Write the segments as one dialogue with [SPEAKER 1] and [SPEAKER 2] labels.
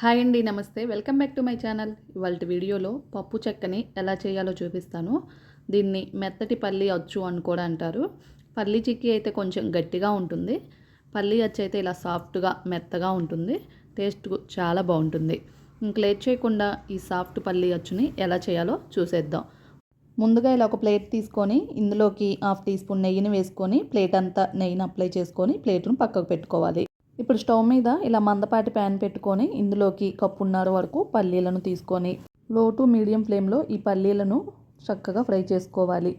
[SPEAKER 1] Hi అండి. నమస్తే. Welcome back to my channel. ఇవాల్టి వీడియోలో పప్పు చెక్కని ఎలా చేయాలో చూపిస్తాను. దీన్ని మెత్తటి పల్లి అచ్చు అని కూడా అంటారు. పల్లి చిక్కీ అయితే కొంచెం గట్టిగా ఉంటుంది. పల్లి అచ్చు అయితే ఇలా సాఫ్ట్గా మెత్తగా ఉంటుంది. టేస్ట్ చాలా బాగుంటుంది. ఇంక లేట్ చేయకుండా ఈ సాఫ్ట్ పల్లి అచ్చుని ఎలా చేయాలో చూసేద్దాం. ముందుగా ఇలా ఒక ప్లేట్ తీసుకొని ఇందులోకి 1/2 టీ స్పూన్ నెయ్యిని వేసుకొని ప్లేట్ అంతా నెయ్యిని అప్లై చేసుకొని ప్లేట్ను పక్కకు పెట్టుకోవాలి. ఇప్పుడు స్టవ్ మీద ఇలా మందపాటి ప్యాన్ పెట్టుకొని ఇందులోకి కప్పున్నర వరకు పల్లీలను తీసుకొని లో టు మీడియం ఫ్లేమ్లో ఈ పల్లీలను చక్కగా ఫ్రై చేసుకోవాలి.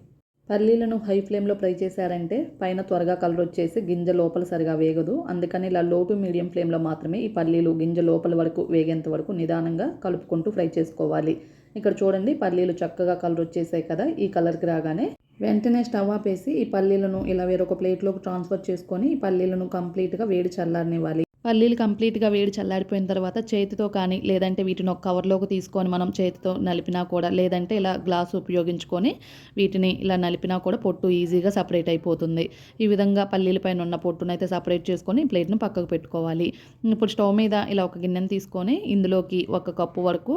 [SPEAKER 1] పల్లీలను హై ఫ్లేమ్లో ఫ్రై చేశారంటే పైన త్వరగా కలర్ వచ్చేసి గింజ లోపల సరిగా వేగదు. అందుకని ఇలా లో టు మీడియం ఫ్లేమ్లో మాత్రమే ఈ పల్లీలు గింజ లోపల వరకు వేగేంత వరకు నిదానంగా కలుపుకుంటూ ఫ్రై చేసుకోవాలి. ఇక్కడ చూడండి, పల్లీలు చక్కగా కలర్ వచ్చేసాయి కదా. ఈ కలర్కి రాగానే వెంటనే స్టవ్ ఆపేసి ఈ పల్లీలను ఇలా వేరొక ప్లేట్లోకి ట్రాన్స్ఫర్ చేసుకొని ఈ పల్లీలను కంప్లీట్గా వేడి చల్లారనివ్వాలి. పల్లీలు కంప్లీట్గా వేడి చల్లారిపోయిన తర్వాత చేతితో కానీ లేదంటే వీటిని ఒక కవర్లోకి తీసుకొని మనం చేతితో నలిపినా కూడా, లేదంటే ఇలా గ్లాసు ఉపయోగించుకొని వీటిని ఇలా నలిపినా కూడా పొట్టు ఈజీగా సపరేట్ అయిపోతుంది. ఈ విధంగా పల్లీల పైన ఉన్న పొట్టునైతే సపరేట్ చేసుకొని ప్లేట్ను పక్కకు పెట్టుకోవాలి. ఇప్పుడు స్టవ్ మీద ఇలా ఒక గిన్నెను తీసుకొని ఇందులోకి 1 కప్పు వరకు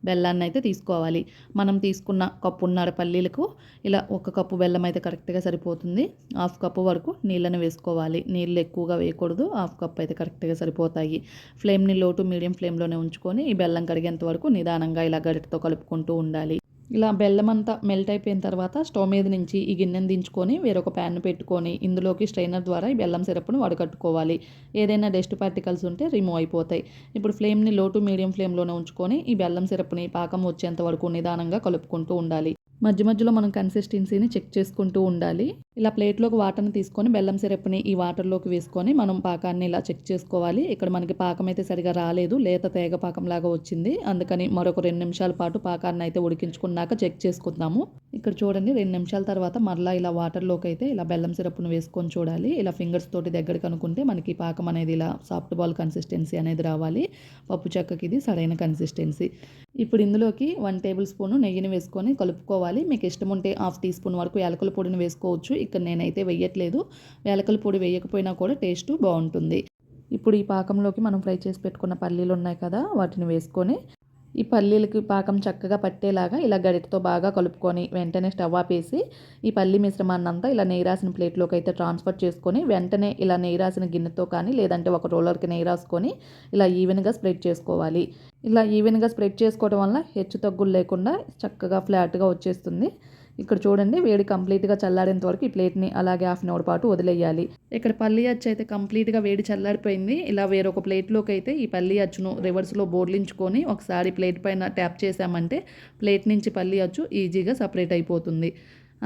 [SPEAKER 1] బెల్లాన్ని అయితే తీసుకోవాలి. మనం తీసుకున్న కప్పున్నర పల్లీలకు ఇలా 1 కప్పు బెల్లం అయితే కరెక్ట్గా సరిపోతుంది. 1/2 కప్పు వరకు నీళ్ళని వేసుకోవాలి. నీళ్ళు ఎక్కువగా వేయకూడదు. 1/2 కప్పు అయితే కరెక్ట్గా సరిపోతాయి. ఫ్లేమ్ని లో టు మీడియం ఫ్లేమ్లోనే ఉంచుకొని ఈ బెల్లం కరిగేంత వరకు నిదానంగా ఇలా గరిటెతో కలుపుకుంటూ ఉండాలి. ఇలా బెల్లం అంతా మెల్ట్ అయిపోయిన తర్వాత స్టవ్ మీద నుంచి ఈ గిన్నెను దించుకొని వేరొక ప్యాన్ పెట్టుకొని ఇందులోకి స్ట్రైనర్ ద్వారా ఈ బెల్లం సిరప్ను వడకట్టుకోవాలి. ఏదైనా డస్ట్ పార్టికల్స్ ఉంటే రిమూవ్ అయిపోతాయి. ఇప్పుడు ఫ్లేమ్ని లో టు మీడియం ఫ్లేమ్లోనే ఉంచుకొని ఈ బెల్లం సిరప్ని పాకం వచ్చేంత వరకు నిదానంగా కలుపుకుంటూ ఉండాలి. మధ్య మధ్యలో మనం కన్సిస్టెన్సీని చెక్ చేసుకుంటూ ఉండాలి. ఇలా ప్లేట్లోకి వాటర్ని తీసుకొని బెల్లం సిరప్ని ఈ వాటర్లోకి వేసుకొని మనం పాకాన్ని ఇలా చెక్ చేసుకోవాలి. ఇక్కడ మనకి పాకం అయితే సరిగా రాలేదు, లేత తేగ పాకంలాగా వచ్చింది. అందుకని మరొక 2 నిమిషాల పాటు పాకాన్ని అయితే ఉడికించుకున్నాక చెక్ చేసుకుందాము. ఇక్కడ చూడండి, 2 నిమిషాల తర్వాత మరలా ఇలా వాటర్లోకి అయితే ఇలా బెల్లం సిరప్ను వేసుకొని చూడాలి. ఇలా ఫింగర్స్ తోటి దగ్గరికి అనుకుంటే మనకి పాకం అనేది ఇలా సాఫ్ట్ బాల్ కన్సిస్టెన్సీ అనేది రావాలి. పప్పు చెక్కకి ఇది సరైన కన్సిస్టెన్సీ. ఇప్పుడు ఇందులోకి 1 టేబుల్ స్పూన్ నెయ్యిని వేసుకొని కలుపుకోవాలి. మీకు ఇష్టం ఉంటే 1/2 టీ స్పూన్ వరకు యాలకుల పొడిని వేసుకోవచ్చు. ఇక్కడ నేనైతే వేయట్లేదు. యాలకుల పొడి వేయకపోయినా కూడా టేస్ట్ బాగుంటుంది. ఇప్పుడు ఈ పాకంలోకి మనం ఫ్రై చేసి పెట్టుకున్న పల్లీలు ఉన్నాయి కదా, వాటిని వేసుకొని ఈ పల్లీలకి పాకం చక్కగా పట్టేలాగా ఇలా గరిటతో బాగా కలుపుకొని వెంటనే స్టవ్ ఆపేసి ఈ పల్లి మిశ్రమాన్ని అంతా ఇలా నెయ్యి రాసిన ప్లేట్లోకి అయితే ట్రాన్స్ఫర్ చేసుకొని వెంటనే ఇలా నెయ్యి రాసిన గిన్నెతో కానీ లేదంటే ఒక రోలర్కి నెయ్యి రాసుకొని ఇలా ఈవెన్గా స్ప్రెడ్ చేసుకోవాలి. ఇలా ఈవెన్గా స్ప్రెడ్ చేసుకోవడం వల్ల హెచ్చు తగ్గులు లేకుండా చక్కగా ఫ్లాట్గా వచ్చేస్తుంది. ఇక్కడ చూడండి, వేడి కంప్లీట్గా చల్లారేంత వరకు ఈ ప్లేట్ని అలాగే 1/2 అవర్ పాటు వదిలేయాలి. ఇక్కడ పల్లి అచ్చు అయితే కంప్లీట్గా వేడి చల్లారిపోయింది. ఇలా వేరొక ప్లేట్లోకి అయితే ఈ పల్లి అచ్చును రివర్స్లో బోర్లించుకొని ఒకసారి ప్లేట్ పైన ట్యాప్ చేసామంటే ప్లేట్ నుంచి పల్లి అచ్చు ఈజీగా సపరేట్ అయిపోతుంది.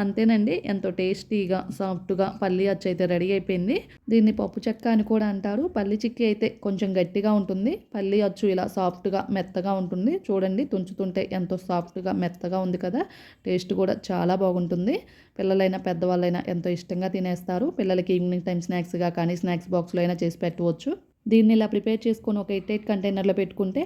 [SPEAKER 1] అంతేనండి, ఎంతో టేస్టీగా సాఫ్ట్గా పల్లి అచ్చు అయితే రెడీ అయిపోయింది. దీన్ని పప్పు చెక్క అని కూడా అంటారు. పల్లి చిక్కీ అయితే కొంచెం గట్టిగా ఉంటుంది. పల్లి అచ్చు ఇలా సాఫ్ట్గా మెత్తగా ఉంటుంది. చూడండి, తుంచుతుంటే ఎంతో సాఫ్ట్గా మెత్తగా ఉంది కదా. టేస్ట్ కూడా చాలా బాగుంటుంది. పిల్లలైనా పెద్దవాళ్ళైనా ఎంతో ఇష్టంగా తినేస్తారు. పిల్లలకి ఈవినింగ్ టైం స్నాక్స్గా కానీ స్నాక్స్ బాక్స్లో అయినా చేసి పెట్టవచ్చు. దీన్ని ఇలా ప్రిపేర్ చేసుకొని ఒక 8 కంటైనర్లో పెట్టుకుంటే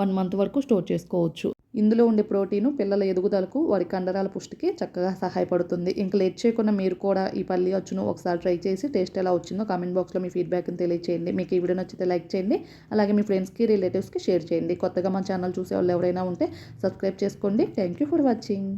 [SPEAKER 1] 1 మంత్ వరకు స్టోర్ చేసుకోవచ్చు. ఇందులో ఉండే ప్రోటీను పిల్లల ఎదుగుదలకు, వారి కండరాల పుష్టికి చక్కగా సహాయపడుతుంది. ఇంకా లేట్ చేయకుండా మీరు కూడా ఈ పల్లి అచ్చును ఒకసారి ట్రై చేసి టేస్ట్ ఎలా వచ్చిందో కామెంట్ బాక్స్లో మీ ఫీడ్బ్యాక్ని తెలియచేయండి. మీకు ఈ వీడియో నచ్చితే లైక్ చేయండి. అలాగే మీ ఫ్రెండ్స్కి, రిలేటివ్స్కి షేర్ చేయండి. కొత్తగా మా ఛానల్ చూసే వాళ్ళు ఎవరైనా ఉంటే సబ్స్క్రైబ్ చేసుకోండి. Thank you for watching.